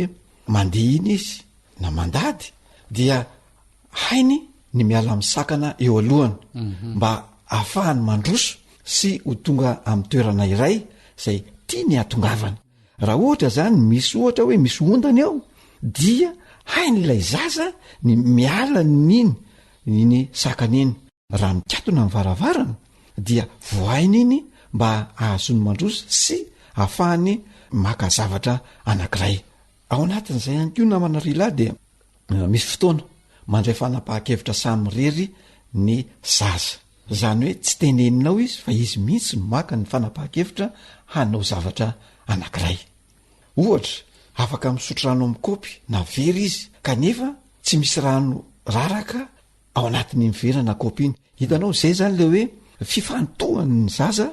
[SPEAKER 12] mandeha iny izy na mandady dia hainy ny miala misakana eo alohany mba ahafahany mandroso sy ho tonga amin'ny toerana iray zay tia ny atongavana raha ohatra zany misy ohatra hoe misy ondany ao dia hainy ilay zaza ny miala iny sakana iny raha mikatona ny varavarana dia voainy iny mba ahazony mandroso sy ahafahany maka zavatra anankiray ao anatin'izay ihany ko namana rila de misy fotoana mandray fanapahan-kevitra samy rery ny zaza zany hoe tsy teneninao izy fa izy mihitsy no maka ny fanapahan-kevitra hanao zavatra anankiray ohatra afaka misotro rano amin'ny kopy na very izy kanefa tsy misy rano raraka ao anatin'ny vera na kopy iny hitanao zay zany le hoe fifantohan'ny zaza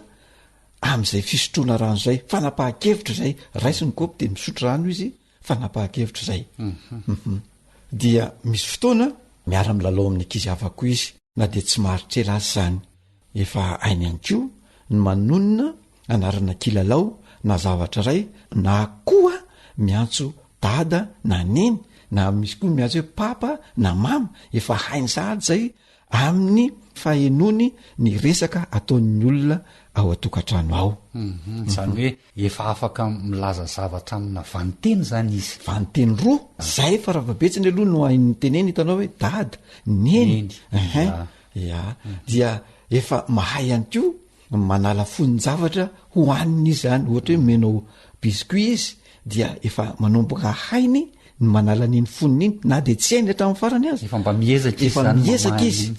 [SPEAKER 12] am'izay fisotroana rano zay fanapahan-kevitra zay raisy ny kopy de misotro rano izy fanapahan-kevitra zay dia misy fotoana miara milalao amin'ny ankizy avako izy na de tsy maritrela azy zany efa ainy ihany ko ny manonona anarana kilalao na zavatra ray na koa miantso dada na neny na misy koa miantso hoe papa na mama efa hainy sahady zay amin'ny fahenony ny resaka ataon'ny olona ao atokantrano ao
[SPEAKER 6] zany hoe efa afaka milaza zavatra amina vaniteny zany izy
[SPEAKER 12] vaniteny roa zay fa ravabetsiny aloha no hain'ny teneny hitanao hoe dada neny ya dia efa mahay ihany ko manala fon'ny zavatra ho aniny izy zany ohatra hoe menao biskuit izy dia efa manomboka hainy ny manala n'iny foniny iny na de tsy hainy hatramin'ny farany azy
[SPEAKER 6] efa mba miezaka izy
[SPEAKER 12] efa miezaka izy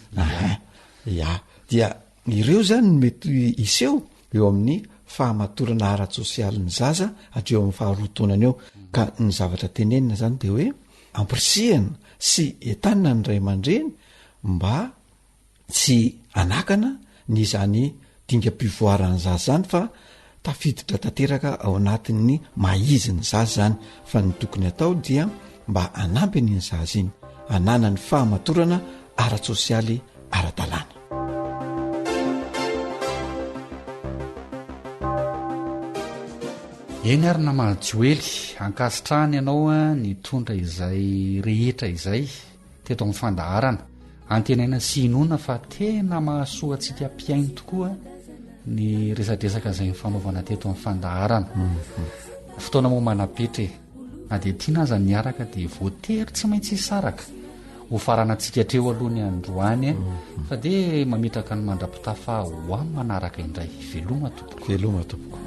[SPEAKER 12] ya dia ireo zany mety iseho eo amin'ny fahamatorana ara-tsosialy ny zaza hatreo amin'ny faharoatonana eo ka ny zavatra tenenina zany de hoe ampirisihana sy entanina ny ray aman-dreny mba tsy anakana ny zany dingam-pivoarany zaza zany fa tafiditra tanteraka ao anatin'ny mahiziny zaza zany fa ny tokony atao dia mba anampy nyny zaza iny anana ny fahamatorana ara-tsosialy ara-dalàna.
[SPEAKER 6] eny ary namajoely ankasitrahany ianao a ny tondra izay rehetra izay teto amin'ny fandaharana antenaina sy inona fa tena mahasoa antsika mpiainy tokoa ny resadresaka izay nyfanaovana teto amin'ny fandaharana fotoana moa manapetra na dia tiana aza niaraka dia voatery tsy maintsy hisaraka ho farana antsika treo aloha ny androany fa dia mametraka ny mandrapitafa ho amin'ny manaraka indray veloma tompoko
[SPEAKER 12] veloma tompoko.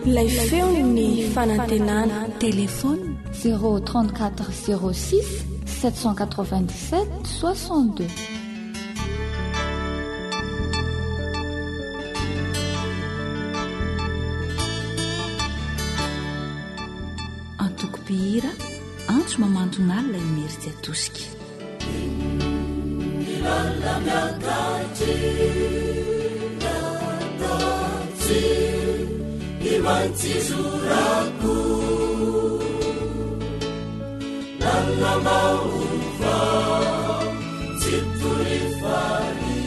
[SPEAKER 5] Ilay feo ny fanantenana.
[SPEAKER 13] Téléphone 034 06 797 62.
[SPEAKER 4] Antoko-pihira antso mamantona ilay meritsy atosika.
[SPEAKER 11] Imantzizuraku Lalla mauva Citturifari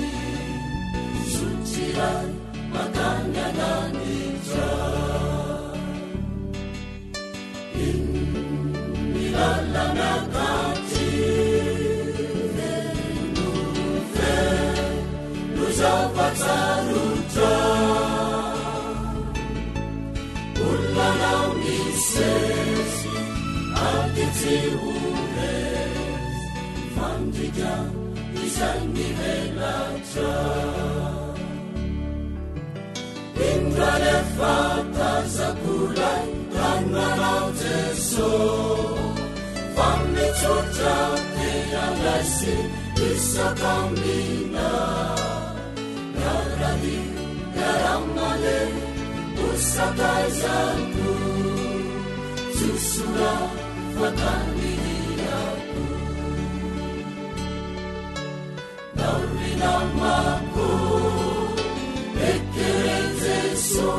[SPEAKER 11] Suciran Makanya nanitra Inni lalla nakati Venuve Luzavatsarutra Ullanau misesi Altizihures Fandija Isangi velatra Indrale fata zakulai Tanganau Jesu Fammi tsutra Tialasi Isa kambina Yaradi Yaramale Usakazanku Susura Fatandiriaku Naurinamaku Ekerezeso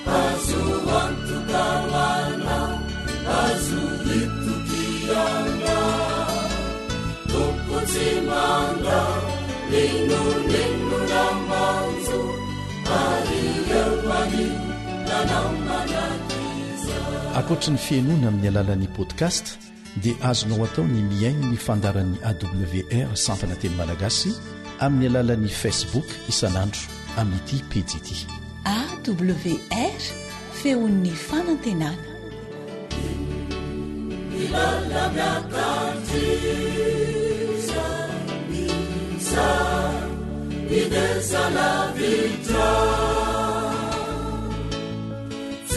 [SPEAKER 11] Azu wantu kawana Azu itu kiana Tukutimanda Ninu ninu namanzu Ariyawani
[SPEAKER 8] akoatra ny fiainoana amin'ny alalan'ni podcast dia azonao atao ny miaino ny fandaran'ny awr sampana teny malagasy amin'ny alalan'ni facebook isanandro amin'ity pejy ity
[SPEAKER 4] awr feon'ny fanantenana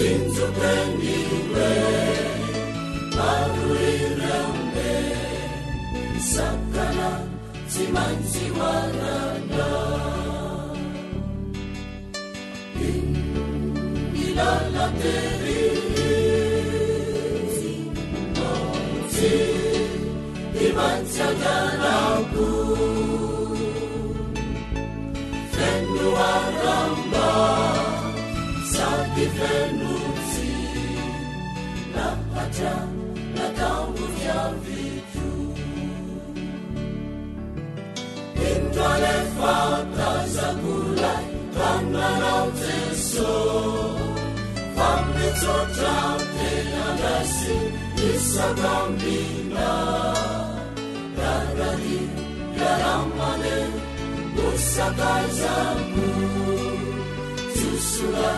[SPEAKER 11] Sinzu pendiwe Maruirembe Sakana Simansi warana Ilala teri Sinonsi Imansi agaraku Fenu aramba Sadi fenuzi Lapaja Natangu vya vitu Indwale fata zakula Tanganau Jesu Fammi tsutra Tenagasi Isa kambina Yaradi Yaramane Usakazanku Susura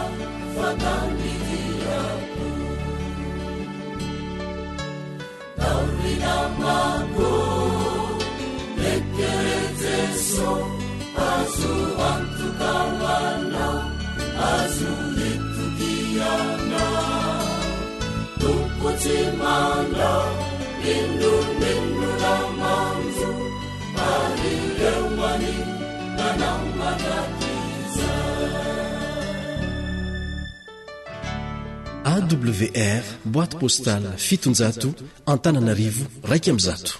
[SPEAKER 11] Fatandiriaku Naurinamaku Ekerezeso Azu wantu kawana Azu
[SPEAKER 8] AWR boîte postale 700 Antananarivo 100.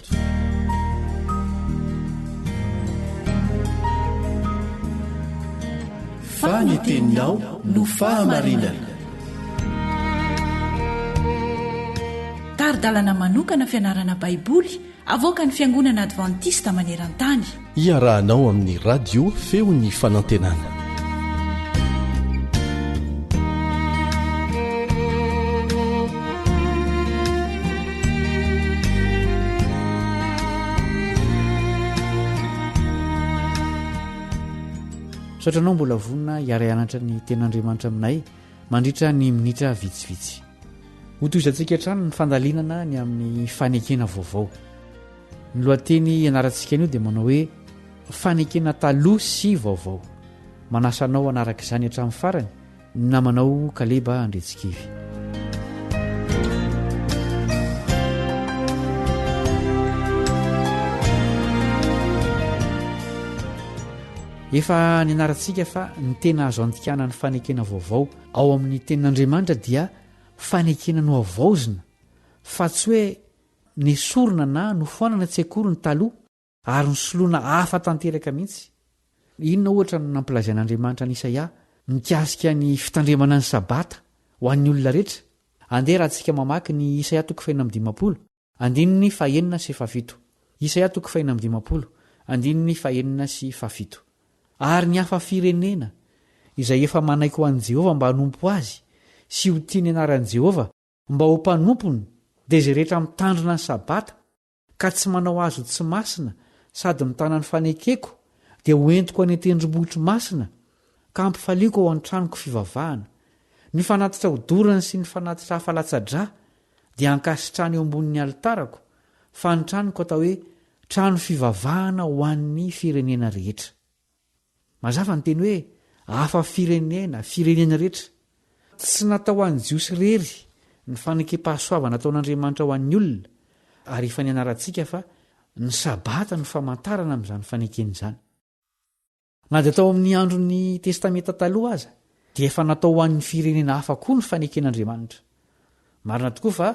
[SPEAKER 8] Faniteninao no fahamarinana.
[SPEAKER 4] Taridalana manokana fianarana baiboly avoaka ny fiangonana advantista maneran-tany.
[SPEAKER 8] Iarahanao amin'ny radio feon'ny fanantenana.
[SPEAKER 14] Sotranao mbola vonina hiara ianatra ny ten'Andriamanitra aminay mandritra ny minitra vitsivitsy. Hotoizantsika trano ny fandalinana ny amin'ny fanekena vaovao. Ny lohateny ianarantsika anio dia manao hoe fanekena taloha sy vaovao. Manasanao anaraka izany hatramin'ny farany na manao Kaleba Andretsikivy. Efa nianarantsika fa ny tena azo antikana ny fanekena vaovao ao amin'ny tenin'Andriamanitra dia fanekena no avaozina, fa tsy hoe nesorona na nofoanana tsy akory ny taloha ary nysoloana hafa tanteraka mihitsy. Inona ohatra no nampilazain'Andriamanitra ny Isaia mikasika ny fitandremana ny sabata ho an'ny olona rehetra? Andeha raha antsika mamaky ny Isaia 5:15, andininy 4:7. Isaia 5:15, andininy 4:7. Ary ny hafa firenena izay efa manaiky ho an'i Jehova mba hanompo azy sy ho tiany anaran'i Jehova mba ho mpanompony dia izay rehetra mitandrina ny sabata ka tsy manao azo tsy masina sady mitana ny fanekeko dia ho entiko any an-tendrombohitry masina ka ampifaliako ao an-tranoko fivavahana. Ny fanatitra hodorany sy ny fanatitra hafalatsadra dia ankasitrany eo ambonin'ny alitarako, fa ny tranoko atao hoe trano fivavahana ho an'ny firenena rehetra. Mazava ny teny hoe hafa firenena rehetra. Tsy natao an'ny jiosy rery ny fanekem-pahasoavana ataon'Andriamanitra ho an'ny olona, ary efa nianarantsika fa ny sabata no famantarana amin'izany fanekeny izany. Na dia atao amin'ny andron'ny testamenta taloha aza dia efa natao ho an'ny firenena hafa koa ny faneken'Andriamanitra. Marina tokoa fa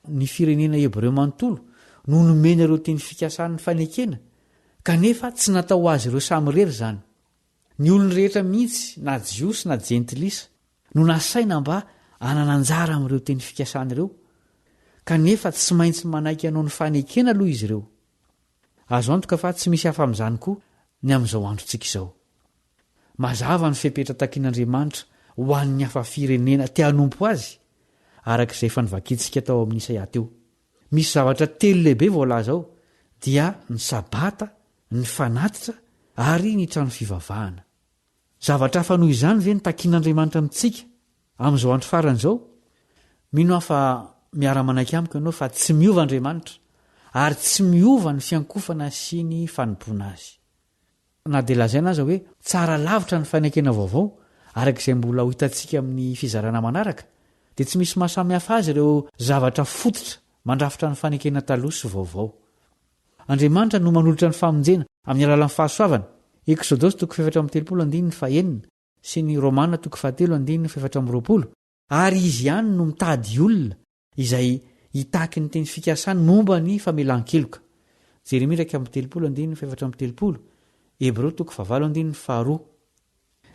[SPEAKER 14] ny firenena Hebreo manontolo no nomena ireo teny fikasan'ny fanekena, kanefa tsy natao ho azy ireo samy rery izany. Ny olony rehetra mihitsy na jiosy na jentilisa no nasaina mba anananjara amin'ireo teny fikasana ireo, kanefa tsy maintsy manaiky hanao ny fanekena aloha izy ireo. Azo antoka fa tsy misy hafa amin'izany koa ny amin'izao androntsika izao. Mazava ny fepetra takian'Andriamanitra ho an'ny hafa firenena te hanompo azy, araka izay efa nivakintsika tao amin'ny Isaia teo. Misy zavatra telo lehibe voalaza ao, dia ny sabata, ny fanatitra ary ny trano fivavahana. Zavatra hafa noho izany ve ny takian'Andriamanitra amintsika amin'izao andro farany izao? Mino aho fa miara-manaiky amiko ianao fa tsy miova Andriamanitra ary tsy miova ny fiankofana sy ny fanompoana azy. Na dia lazaina aza hoe tsara lavitra ny fanekena vaovao araka izay mbola ho hitantsika amin'ny fizarana manaraka, dia tsy misy mahasamihafa azy ireo zavatra fototra mandrafitra ny fanekena taloha sy vaovao. Andriamanitra no manolotra ny famonjena amin'ny alalan'ny fahasoavana. Eksodosy 4:13 sy ny Romana 7:20. Ary izy ihany no mitady olona izay hitaky ny teny fikasany momba ny famelan-keloka. Jeremia 3:13, Hebreo 9:2.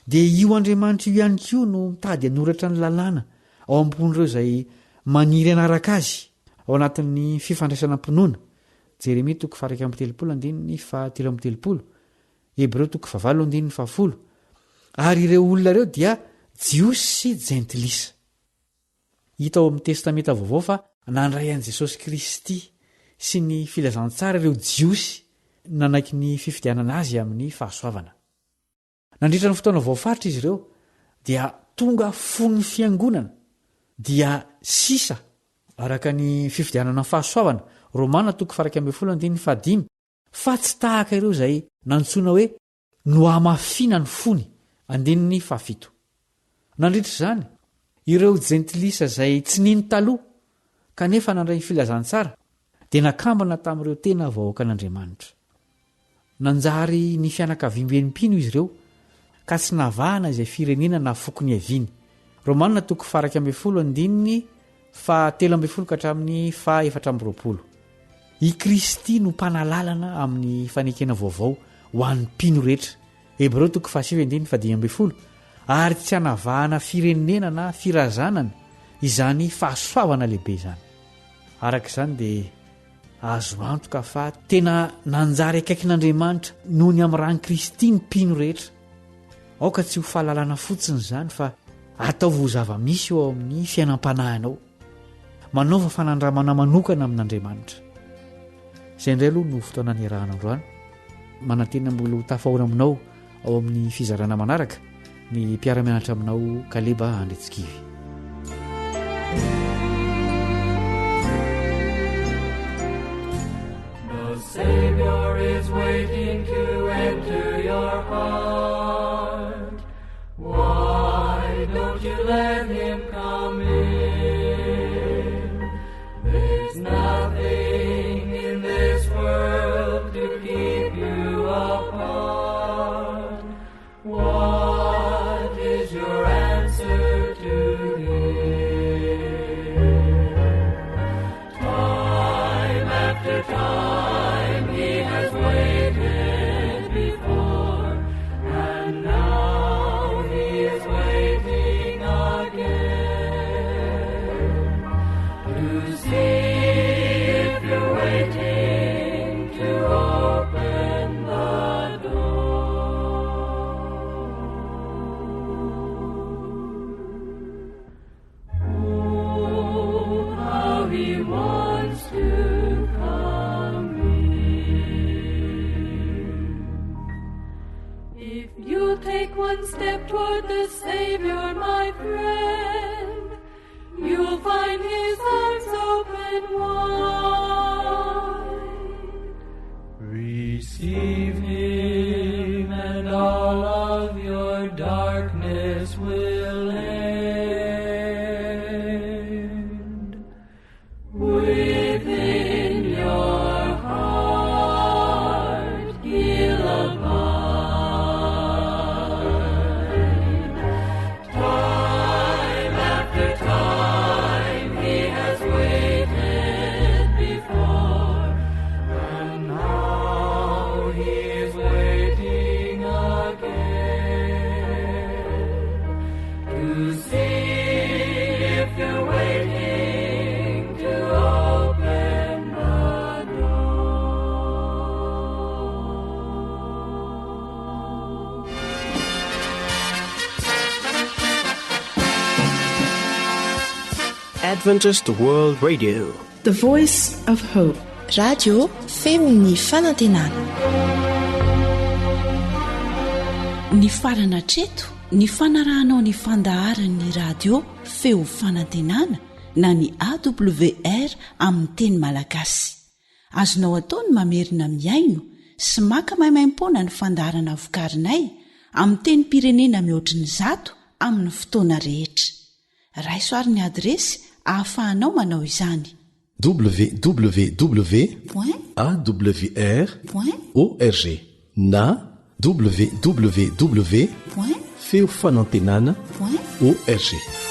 [SPEAKER 14] Dia io Andriamanitra io ihany koa no mitady hanoratra ny lalàna ao ampon'ireo izay maniry anaraka azy ao anatin'ny fifandraisana mpinoana. Jeremia 1:13, Hebreo 9:10. Ary ireo olona ireo dia jiosy sy jentilisa. Hita ao amin'ny testamenta vaovao fa nandray an'i Jesosy Kristy sy ny filazantsara ireo jiosy nanaiky ny fifidianana azy amin'ny fahasoavana. Nandritra ny fotoana voafaritra izy ireo dia tonga fon'ny fiangonana dia sisa araka ny fifidianana ny fahasoavana. Romana 1:15, fa tsy tahaka ireo izay nantsoina hoe no amafina ny fony. 7. Nandritra izany ireo jentilisa izay tsy niny taloha kanefa nandray ny filazantsara dia nakambana tamin'ireo tena vahoaka an'andriamanitra. Nanjary ny fianakaviam-benipino izy ireo ka tsy navahana izay firenena na fokony aviany. Romanina 12:7-20. I Kristy no mpanalalana amin'ny fanekena vaovao ho an'ny mpino rehetra. Hebreo 7:20. Ary tsy hanavahana firenena na firazanana izany fahasoavana lehibe izany. Araka izany dia azo antoka fa tena nanjary akaikin'Andriamanitra noho ny amin'ny rany Kristy ny mpino rehetra. Aoka tsy ho fahalalana fotsiny izany fa ataovy ho zava-misy eo amin'ny fiainam-panahinao. Manaova fanandramana manokana amin'Andriamanitra. Izay indray aloha no fotoana ny arahana androany. Manantena mbola ho tafahoana aminao ao amin'ny fizarana manaraka ny mpiara-mianatra aminao Kaleba Andretsikivy.
[SPEAKER 11] The Savior is waiting to enter your heart. Why don't you let him come in? There's nothing in this world to keep you apart. What is your answer to him? Time after time he has waited before, and now he is waiting again to see if you're waiting to open the door. Oh, how he wants to come in. If you take one step toward the Savior, my friend, you'll find his arms open wide. Receive him and all of your darkness will end. Within your heart he'll abide. Time after time he has waited before, and now he is waiting again to see if you're waiting to open the door.
[SPEAKER 15] Adventist World Radio,
[SPEAKER 1] The Voice of Hope.
[SPEAKER 5] Radio Feony Fanantenana.
[SPEAKER 4] Ny farana treto ny fanarahanao ny fandaharan'ny radio feo fanantenana na ny AWR amin'ny teny malagasy. Azonao atao ny mamerina miaino sy maka maimaimpoana ny fandaharana vokarinay amin'ny teny pirenena mihoatriny 100 amin'ny fotoana rehetra. Raisoaryn'ny adresy ahafahanao manao izany:
[SPEAKER 8] www.awr.org na www.feofanantenana.org.